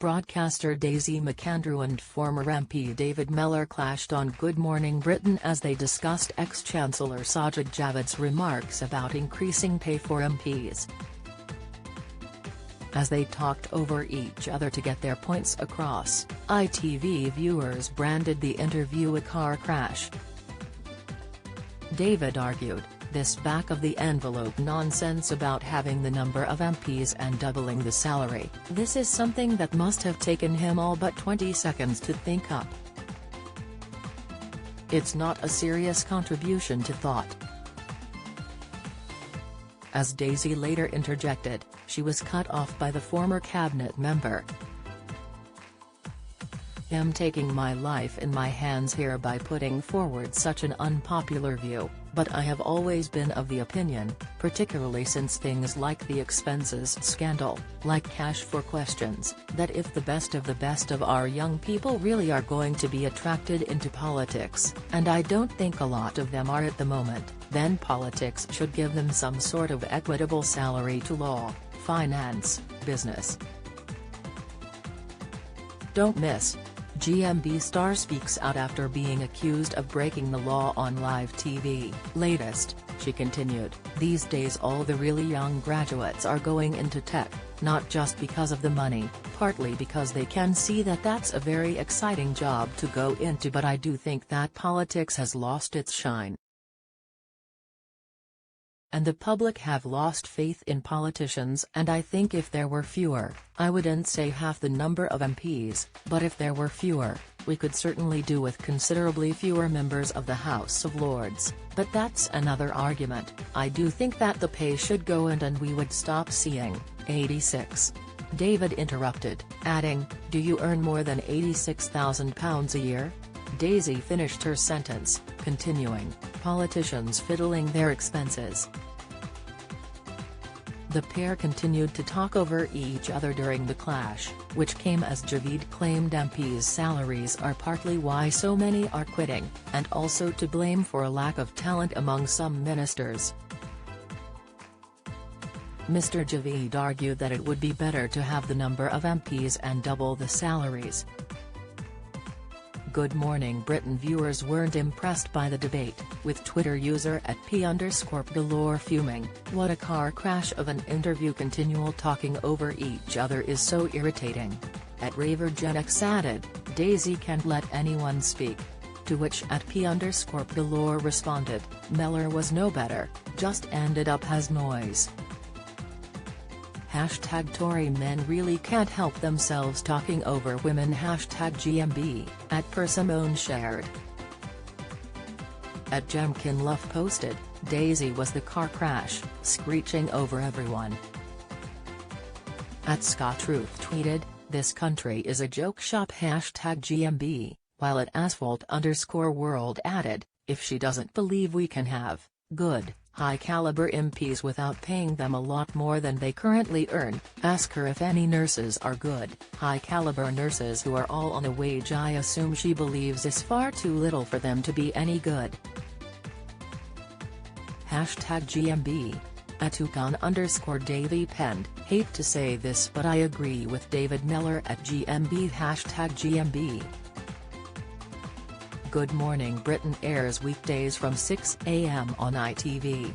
Broadcaster Daisy McAndrew and former MP David Mellor clashed on Good Morning Britain as they discussed ex-Chancellor Sajid Javid's remarks about increasing pay for MPs. As they talked over each other to get their points across, ITV viewers branded the interview a car crash. David argued, this back-of-the-envelope nonsense about having the number of MPs and doubling the salary, this is something that must have taken him all but 20 seconds to think up. It's not a serious contribution to thought. As Daisy later interjected, she was cut off by the former cabinet member. "I'm taking my life in my hands here by putting forward such an unpopular view, but I have always been of the opinion, particularly since things like the expenses scandal, like Cash for Questions, that if the best of our young people really are going to be attracted into politics, and I don't think a lot of them are at the moment, then politics should give them some sort of equitable salary to law, finance, business." Don't miss. GMB star speaks out after being accused of breaking the law on live TV. Latest, she continued, "These days all the really young graduates are going into tech, not just because of the money, partly because they can see that that's a very exciting job to go into, but I do think that politics has lost its shine. And the public have lost faith in politicians, and I think if there were fewer, I wouldn't say half the number of MPs, but if there were fewer, we could certainly do with considerably fewer members of the House of Lords, but that's another argument. I do think that the pay should go and we would stop seeing 86. David interrupted, adding, "Do you earn more than £86,000 a year?" Daisy finished her sentence, continuing, "Politicians fiddling their expenses." The pair continued to talk over each other during the clash, which came as Javid claimed MPs' salaries are partly why so many are quitting, and also to blame for a lack of talent among some ministers. Mr. Javid argued that it would be better to have the number of MPs and double the salaries. Good Morning viewers weren't impressed by the debate, with Twitter user @P_Galore fuming, "What a car crash of an interview, continual talking over each other is so irritating." @RaverGenX added, "Daisy can't let anyone speak." To which @P_Galore responded, "Mellor was no better, just ended up as noise." Tory men really can't help themselves talking over women. #GMB, @Persimone shared. @Jemkin posted, "Daisy was the car crash, screeching over everyone." @ScottRuth tweeted, "This country is a joke shop." #GMB, while @Asphalt_world added, "If she doesn't believe we can have good, high-caliber MPs without paying them a lot more than they currently earn, ask her if any nurses are good, high-caliber nurses who are all on a wage I assume she believes is far too little for them to be any good." #GMB. @Ukan_Davy penned, "Hate to say this but I agree with David Mellor @GMB." #GMB. Good Morning Britain airs weekdays from 6 a.m. on ITV.